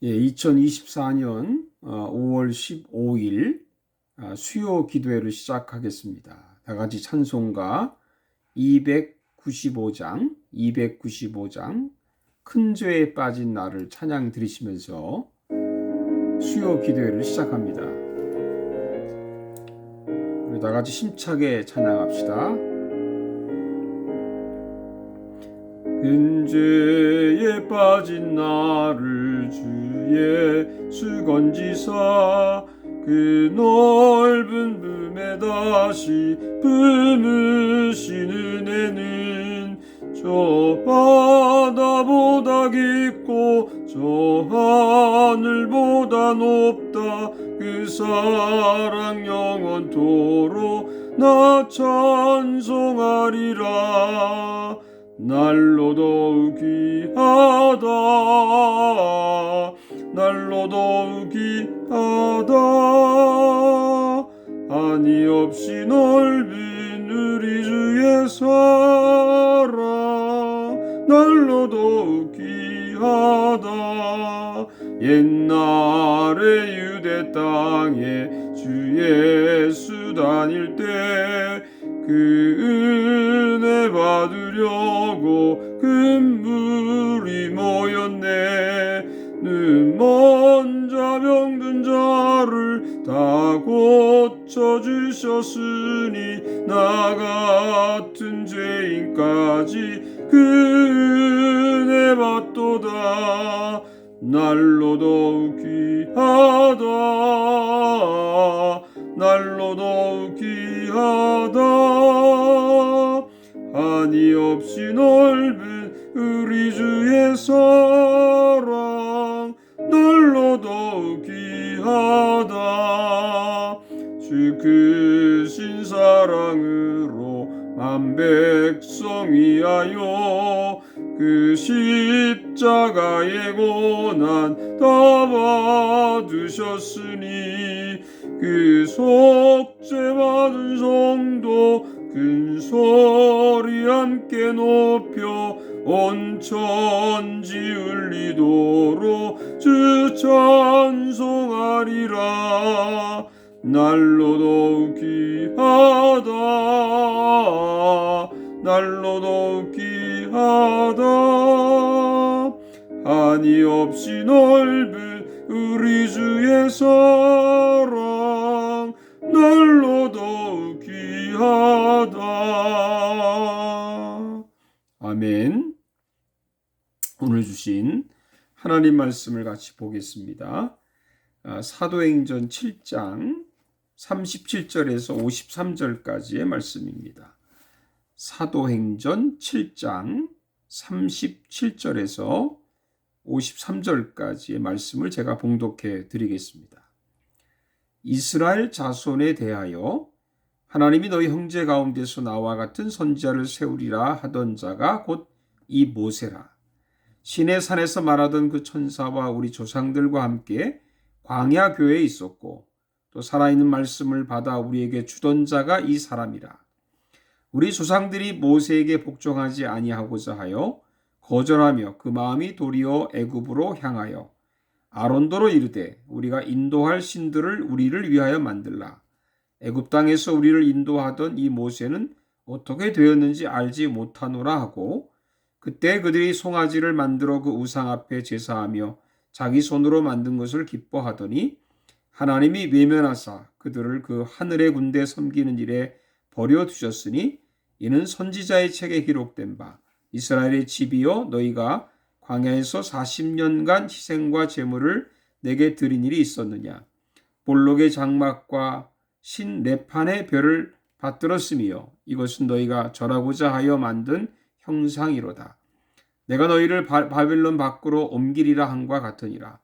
2024년 5월 15일 수요 기도회를 시작하겠습니다. 다 같이 찬송가 295장 큰 죄에 빠진 나를 찬양 드리시면서 수요 기도회를 시작합니다. 우리 다 같이 힘차게 찬양합시다. 큰 죄에 빠진 나를 주의 수 건지사 그 넓은 품에 다시 품으신 은혜는 저 바다보다 깊고 저 하늘보다 높다. 그 사랑 영원토록 나 찬송하리라. 날로 더욱 귀하다. 날로 더욱 귀하다. 한이 없이 넓은 우리 주의 사랑 날로 더욱 귀하다. 옛날에 유대 땅에 주 예수 다닐 때 그 은혜 받으려고 금물이 모였네. 눈먼 자 병든 자를 다 고쳐주셨으니 나 같은 죄인까지 그 은혜 받도다. 날로 더욱 귀하다. 날로 더욱 귀하다. 한이 없이 넓은 우리 주의 사랑 날로 더욱 귀하다. 주 크신 사랑으로 만 백성 위하여 그 십자가의 고난 다 받으셨으니 그 속죄 받은 성도 큰 소리 함께 높여 온 천지 울리도록 주 찬송하리라. 날로 더욱 귀하다. 날로 더욱 귀하다. 한이 없이 넓은 우리 주의 사랑 날로 더욱 귀하다. 아멘. 오늘 주신 하나님 말씀을 같이 보겠습니다. 사도행전 7장 37절에서 53절까지의 말씀입니다. 사도행전 7장 37절에서 53절까지의 말씀을 제가 봉독해 드리겠습니다. 이스라엘 자손에 대하여 하나님이 너희 형제 가운데서 나와 같은 선지자를 세우리라 하던 자가 곧 이 모세라. 시내 산에서 말하던 그 천사와 우리 조상들과 함께 광야 교회에 있었고 또 살아있는 말씀을 받아 우리에게 주던 자가 이 사람이라. 우리 조상들이 모세에게 복종하지 아니하고자 하여 거절하며 그 마음이 도리어 애굽으로 향하여 아론도로 이르되 우리가 인도할 신들을 우리를 위하여 만들라. 애굽 땅에서 우리를 인도하던 이 모세는 어떻게 되었는지 알지 못하노라 하고 그때 그들이 송아지를 만들어 그 우상 앞에 제사하며 자기 손으로 만든 것을 기뻐하더니 하나님이 외면하사 그들을 그 하늘의 군대 섬기는 일에 버려두셨으니 이는 선지자의 책에 기록된 바 이스라엘의 집이여 너희가 광야에서 40년간 희생과 제물을 내게 드린 일이 있었느냐. 볼록의 장막과 신 레판의 별을 받들었으며 이것은 너희가 절하고자 하여 만든 형상이로다. 내가 너희를 바벨론 밖으로 옮기리라 함과 같으니라.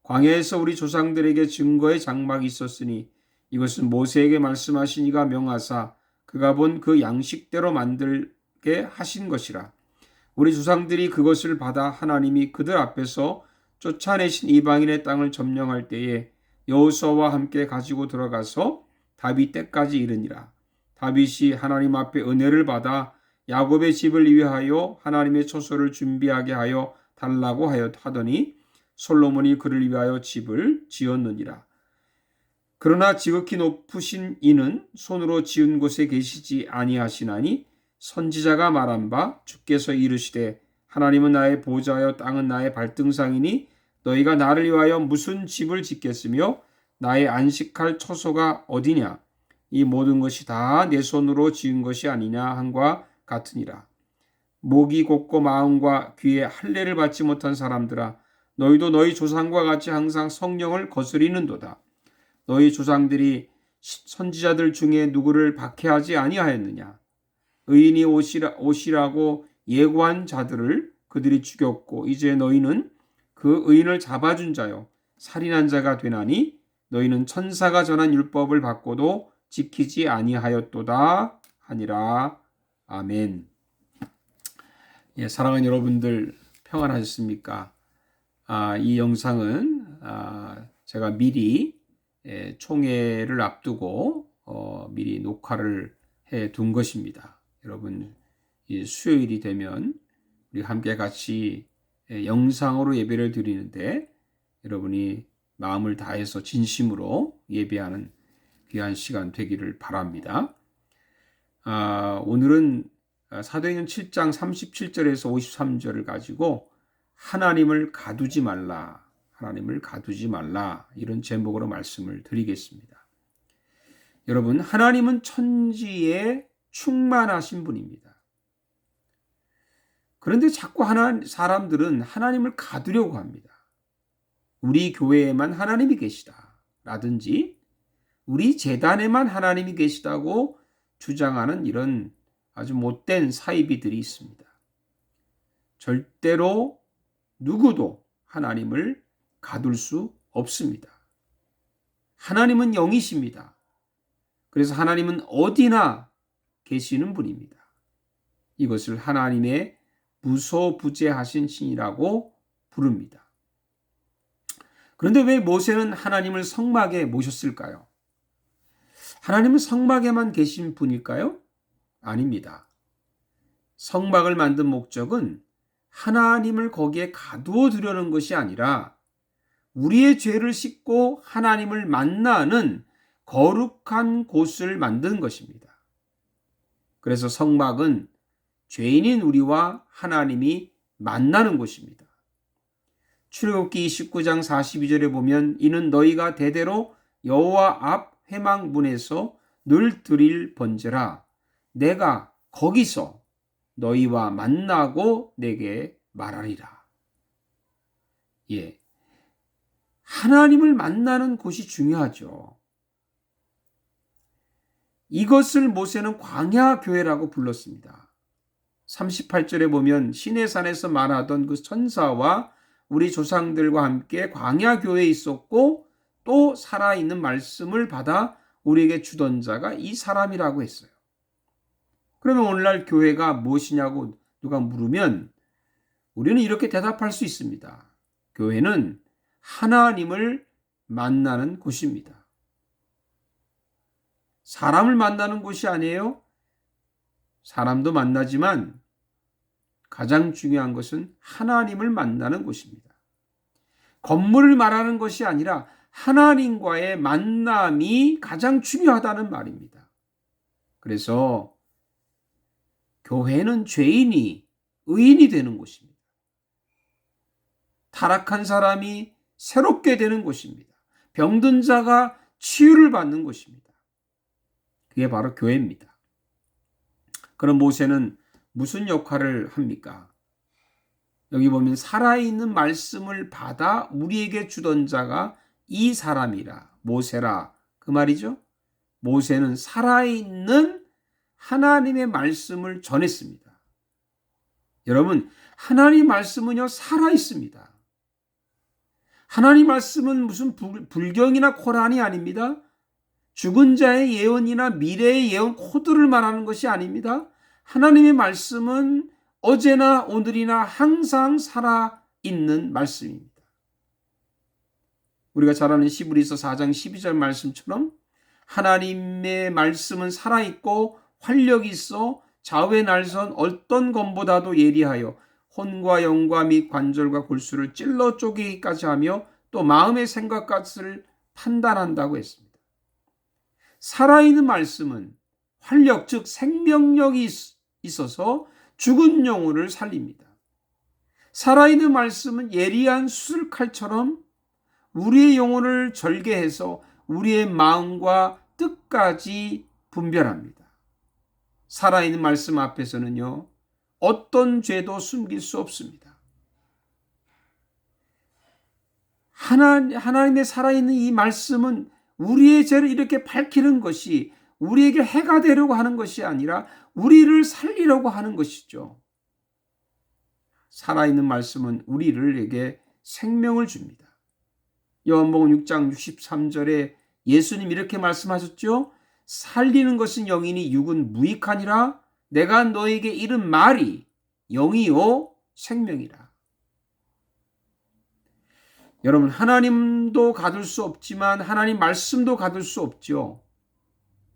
광야에서 우리 조상들에게 증거의 장막이 있었으니 이것은 모세에게 말씀하신 이가 명하사 그가 본 그 양식대로 만들게 하신 것이라. 우리 조상들이 그것을 받아 하나님이 그들 앞에서 쫓아내신 이방인의 땅을 점령할 때에 여호수아와 함께 가지고 들어가서 다윗 때까지 이르니라. 다윗이 하나님 앞에 은혜를 받아 야곱의 집을 위하여 하나님의 처소를 준비하게 하여 달라고 하더니 솔로몬이 그를 위하여 집을 지었느니라. 그러나 지극히 높으신 이는 손으로 지은 곳에 계시지 아니하시나니 선지자가 말한 바 주께서 이르시되 하나님은 나의 보좌여 땅은 나의 발등상이니 너희가 나를 위하여 무슨 집을 짓겠으며 나의 안식할 처소가 어디냐. 이 모든 것이 다 내 손으로 지은 것이 아니냐 함과 같으니라. 목이 곧고 마음과 귀에 할례를 받지 못한 사람들아, 너희도 너희 조상과 같이 항상 성령을 거스리는도다. 너희 조상들이 선지자들 중에 누구를 박해하지 아니하였느냐. 의인이 오시라고 예고한 자들을 그들이 죽였고 이제 너희는 그 의인을 잡아준 자요 살인한 자가 되나니 너희는 천사가 전한 율법을 받고도 지키지 아니하였도다 하니라. 아멘. 예, 사랑하는 여러분들 평안하셨습니까? 이 영상은 제가 미리 총회를 앞두고 미리 녹화를 해 둔 것입니다. 여러분 이 수요일이 되면 우리 함께 같이 영상으로 예배를 드리는데 여러분이 마음을 다해서 진심으로 예배하는 귀한 시간 되기를 바랍니다. 오늘은 사도행전 7장 37절에서 53절을 가지고 하나님을 가두지 말라, 하나님을 가두지 말라 이런 제목으로 말씀을 드리겠습니다. 여러분, 하나님은 천지에 충만하신 분입니다. 그런데 자꾸 사람들은 하나님을 가두려고 합니다. 우리 교회에만 하나님이 계시다 라든지 우리 재단에만 하나님이 계시다고 주장하는 이런 아주 못된 사이비들이 있습니다. 절대로 누구도 하나님을 가둘 수 없습니다. 하나님은 영이십니다. 그래서 하나님은 어디나 계시는 분입니다. 이것을 하나님의 무소부재하신 신이라고 부릅니다. 그런데 왜 모세는 하나님을 성막에 모셨을까요? 하나님은 성막에만 계신 분일까요? 아닙니다. 성막을 만든 목적은 하나님을 거기에 가두어 두려는 것이 아니라 우리의 죄를 씻고 하나님을 만나는 거룩한 곳을 만든 것입니다. 그래서 성막은 죄인인 우리와 하나님이 만나는 곳입니다. 출애굽기 29장 42절에 보면 이는 너희가 대대로 여호와 앞 회막문에서 늘 드릴 번제라. 내가 거기서 너희와 만나고 내게 말하리라. 예, 하나님을 만나는 곳이 중요하죠. 이것을 모세는 광야교회라고 불렀습니다. 38절에 보면 시내산에서 말하던 그 천사와 우리 조상들과 함께 광야교회에 있었고 또 살아있는 말씀을 받아 우리에게 주던 자가 이 사람이라고 했어요. 그러면 오늘날 교회가 무엇이냐고 누가 물으면 우리는 이렇게 대답할 수 있습니다. 교회는 하나님을 만나는 곳입니다. 사람을 만나는 곳이 아니에요. 사람도 만나지만 가장 중요한 것은 하나님을 만나는 곳입니다. 건물을 말하는 것이 아니라 하나님과의 만남이 가장 중요하다는 말입니다. 그래서 교회는 죄인이 의인이 되는 곳입니다. 타락한 사람이 새롭게 되는 곳입니다. 병든 자가 치유를 받는 곳입니다. 그게 바로 교회입니다. 그럼 모세는 무슨 역할을 합니까? 여기 보면 살아있는 말씀을 받아 우리에게 주던 자가 이 사람이라, 모세라 그 말이죠. 모세는 살아있는 하나님의 말씀을 전했습니다. 여러분, 하나님 말씀은요 살아있습니다. 하나님 말씀은 무슨 불경이나 코란이 아닙니다. 죽은 자의 예언이나 미래의 예언 코드를 말하는 것이 아닙니다. 하나님의 말씀은 어제나 오늘이나 항상 살아있는 말씀입니다. 우리가 잘 아는 히브리서 4장 12절 말씀처럼 하나님의 말씀은 살아있고 활력이 있어 좌우의 날선 어떤 검보다도 예리하여 혼과 영과 및 관절과 골수를 찔러 쪼개기까지 하며 또 마음의 생각까지를 판단한다고 했습니다. 살아있는 말씀은 활력, 즉 생명력이 있어서 죽은 영혼을 살립니다. 살아있는 말씀은 예리한 수술칼처럼 우리의 영혼을 절개해서 우리의 마음과 뜻까지 분별합니다. 살아있는 말씀 앞에서는요, 어떤 죄도 숨길 수 없습니다. 하나님의 살아있는 이 말씀은 우리의 죄를 이렇게 밝히는 것이 우리에게 해가 되려고 하는 것이 아니라 우리를 살리려고 하는 것이죠. 살아있는 말씀은 우리에게 생명을 줍니다. 요한복음 6장 63절에 예수님 이렇게 말씀하셨죠. 살리는 것은 영이니 육은 무익하니라. 내가 너에게 이른 말이 영이요 생명이라. 여러분, 하나님도 가둘 수 없지만 하나님 말씀도 가둘 수 없죠.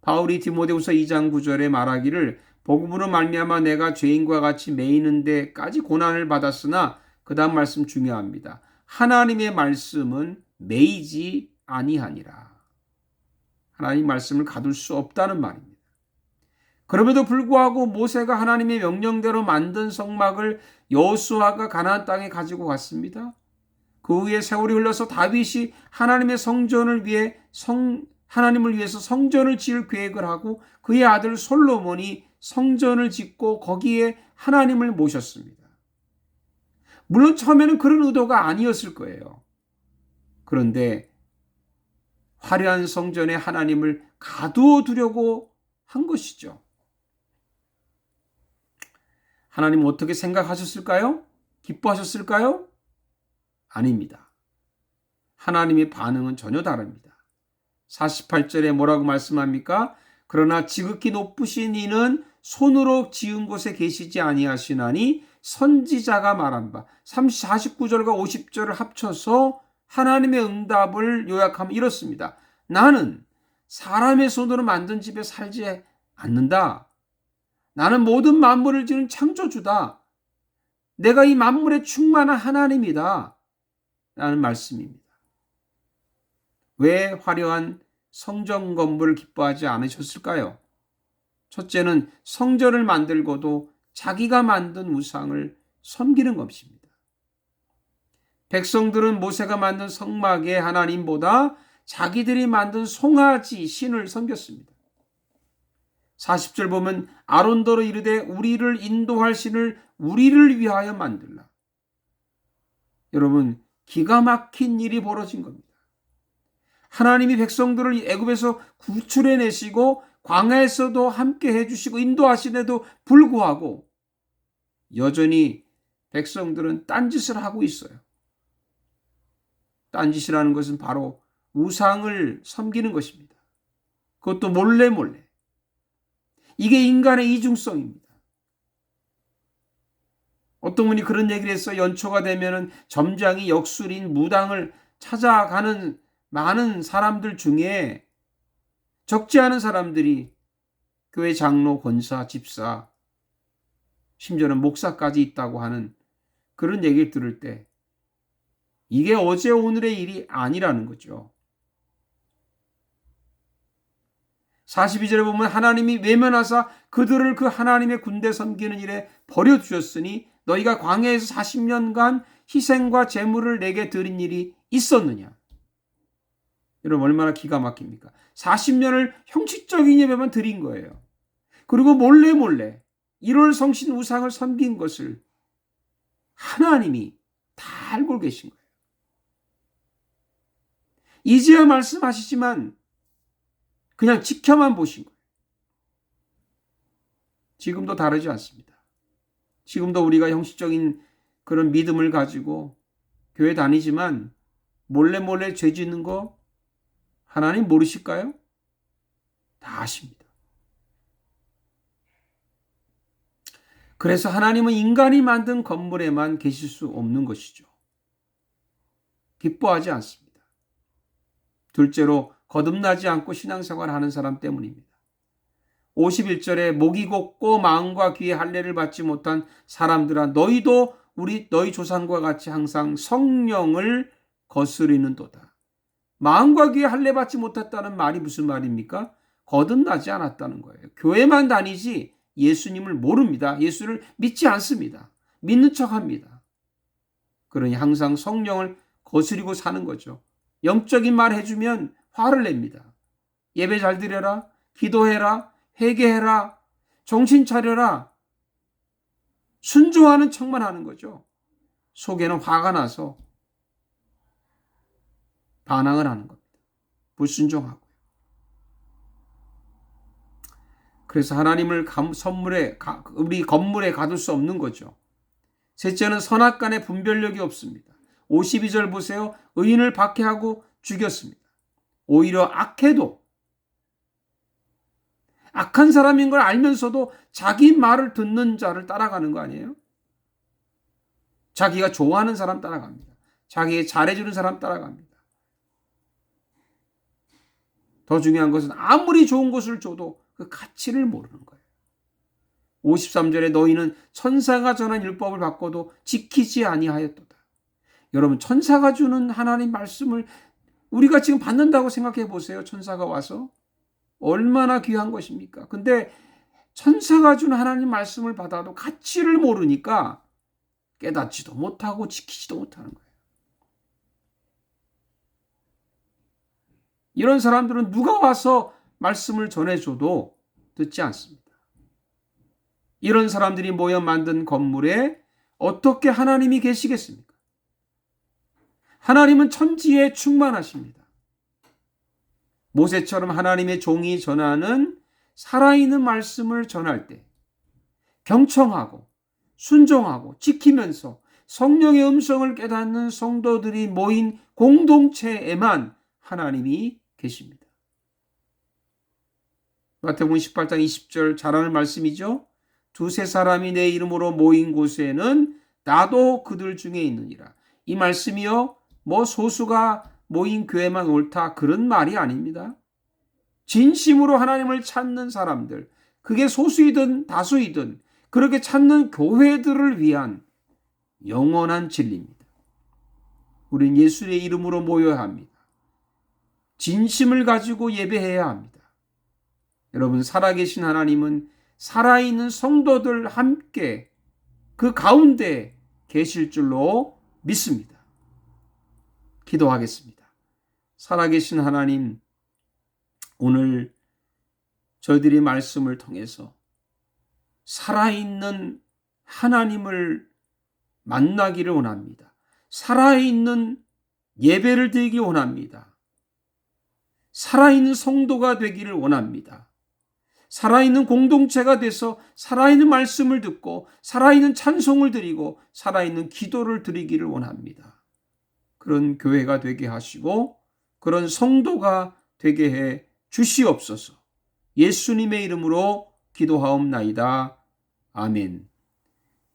바울이 디모데후서 2장 9절에 말하기를 복음으로 말미암아 내가 죄인과 같이 매이는 데까지 고난을 받았으나 그 다음 말씀 중요합니다. 하나님의 말씀은 매이지 아니하니라. 하나님 말씀을 가둘 수 없다는 말입니다. 그럼에도 불구하고 모세가 하나님의 명령대로 만든 성막을 여호수아가 가나안 땅에 가지고 갔습니다. 그 후에 세월이 흘러서 다윗이 하나님의 성전을 위해 하나님을 위해서 성전을 지을 계획을 하고 그의 아들 솔로몬이 성전을 짓고 거기에 하나님을 모셨습니다. 물론 처음에는 그런 의도가 아니었을 거예요. 그런데 화려한 성전에 하나님을 가두어 두려고 한 것이죠. 하나님 어떻게 생각하셨을까요? 기뻐하셨을까요? 아닙니다. 하나님의 반응은 전혀 다릅니다. 48절에 뭐라고 말씀합니까? 그러나 지극히 높으신 이는 손으로 지은 곳에 계시지 아니하시나니 선지자가 말한 바 49절과 50절을 합쳐서 하나님의 응답을 요약하면 이렇습니다. 나는 사람의 손으로 만든 집에 살지 않는다. 나는 모든 만물을 지은 창조주다. 내가 이 만물에 충만한 하나님이다. 라는 말씀입니다. 왜 화려한 성전 건물을 기뻐하지 않으셨을까요? 첫째는 성전을 만들고도 자기가 만든 우상을 섬기는 것입니다. 백성들은 모세가 만든 성막의 하나님보다 자기들이 만든 송아지 신을 섬겼습니다. 40절 보면 아론더러 이르되 우리를 인도할 신을 우리를 위하여 만들라. 여러분, 기가 막힌 일이 벌어진 겁니다. 하나님이 백성들을 애굽에서 구출해내시고 광야에서도 함께 해주시고 인도하시는데도 불구하고 여전히 백성들은 딴짓을 하고 있어요. 딴짓이라는 것은 바로 우상을 섬기는 것입니다. 그것도 몰래. 이게 인간의 이중성입니다. 어떤 분이 그런 얘기를 했어요. 연초가 되면 점장이 역술인 무당을 찾아가는 많은 사람들 중에 적지 않은 사람들이 교회 장로, 권사, 집사, 심지어는 목사까지 있다고 하는 그런 얘기를 들을 때 이게 어제 오늘의 일이 아니라는 거죠. 42절에 보면 하나님이 외면하사 그들을 그 하나님의 군대 섬기는 일에 버려주셨으니 너희가 광야에서 40년간 희생과 제물을 내게 드린 일이 있었느냐. 여러분 얼마나 기가 막힙니까? 40년을 형식적인 예배만 드린 거예요. 그리고 몰래 1월 성신 우상을 섬긴 것을 하나님이 다 알고 계신 거예요. 이제야 말씀하시지만 그냥 지켜만 보신 거예요. 지금도 다르지 않습니다. 지금도 우리가 형식적인 그런 믿음을 가지고 교회 다니지만 몰래 죄 짓는 거 하나님 모르실까요? 다 아십니다. 그래서 하나님은 인간이 만든 건물에만 계실 수 없는 것이죠. 기뻐하지 않습니다. 둘째로 거듭나지 않고 신앙생활을 하는 사람 때문입니다. 51절에 목이 곱고 마음과 귀에 할례를 받지 못한 사람들아 너희도 우리 너희 조상과 같이 항상 성령을 거스리는도다. 마음과 귀에 할례 받지 못했다는 말이 무슨 말입니까? 거듭나지 않았다는 거예요. 교회만 다니지 예수님을 모릅니다. 예수를 믿지 않습니다. 믿는 척합니다. 그러니 항상 성령을 거스리고 사는 거죠. 영적인 말 해주면 화를 냅니다. 예배 잘 드려라, 기도해라, 회개해라, 정신 차려라, 순종하는 척만 하는 거죠. 속에는 화가 나서 반항을 하는 겁니다. 불순종하고요. 그래서 하나님을 우리 건물에 가둘 수 없는 거죠. 셋째는 선악간의 분별력이 없습니다. 52절 보세요. 의인을 박해하고 죽였습니다. 오히려 악한 사람인 걸 알면서도 자기 말을 듣는 자를 따라가는 거 아니에요? 자기가 좋아하는 사람 따라갑니다. 자기에 잘해주는 사람 따라갑니다. 더 중요한 것은 아무리 좋은 것을 줘도 그 가치를 모르는 거예요. 53절에 너희는 천사가 전한 율법을 받고도 지키지 아니하였도다. 여러분, 천사가 주는 하나님 말씀을 우리가 지금 받는다고 생각해 보세요. 천사가 와서 얼마나 귀한 것입니까? 근데 천사가 준 하나님 말씀을 받아도 가치를 모르니까 깨닫지도 못하고 지키지도 못하는 거예요. 이런 사람들은 누가 와서 말씀을 전해줘도 듣지 않습니다. 이런 사람들이 모여 만든 건물에 어떻게 하나님이 계시겠습니까? 하나님은 천지에 충만하십니다. 모세처럼 하나님의 종이 전하는 살아있는 말씀을 전할 때 경청하고 순종하고 지키면서 성령의 음성을 깨닫는 성도들이 모인 공동체에만 하나님이 계십니다. 마태복음 18장 20절 잘 아는 말씀이죠. 두세 사람이 내 이름으로 모인 곳에는 나도 그들 중에 있느니라. 이 말씀이요, 소수가 모인 교회만 옳다 그런 말이 아닙니다. 진심으로 하나님을 찾는 사람들, 그게 소수이든 다수이든 그렇게 찾는 교회들을 위한 영원한 진리입니다. 우린 예수의 이름으로 모여야 합니다. 진심을 가지고 예배해야 합니다. 여러분, 살아계신 하나님은 살아있는 성도들 함께 그 가운데 계실 줄로 믿습니다. 기도하겠습니다. 살아계신 하나님, 오늘 저희들이 말씀을 통해서 살아있는 하나님을 만나기를 원합니다. 살아있는 예배를 드리기 원합니다. 살아있는 성도가 되기를 원합니다. 살아있는 공동체가 돼서 살아있는 말씀을 듣고 살아있는 찬송을 드리고 살아있는 기도를 드리기를 원합니다. 그런 교회가 되게 하시고 그런 성도가 되게 해 주시옵소서. 예수님의 이름으로 기도하옵나이다. 아멘.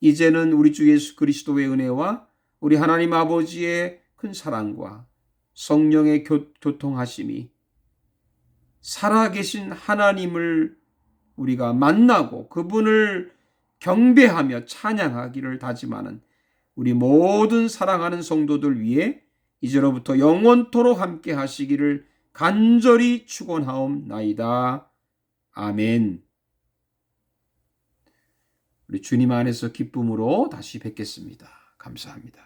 이제는 우리 주 예수 그리스도의 은혜와 우리 하나님 아버지의 큰 사랑과 성령의 교통하심이 살아계신 하나님을 우리가 만나고 그분을 경배하며 찬양하기를 다짐하는 우리 모든 사랑하는 성도들 위해 이제로부터 영원토록 함께 하시기를 간절히 축원하옵나이다. 아멘. 우리 주님 안에서 기쁨으로 다시 뵙겠습니다. 감사합니다.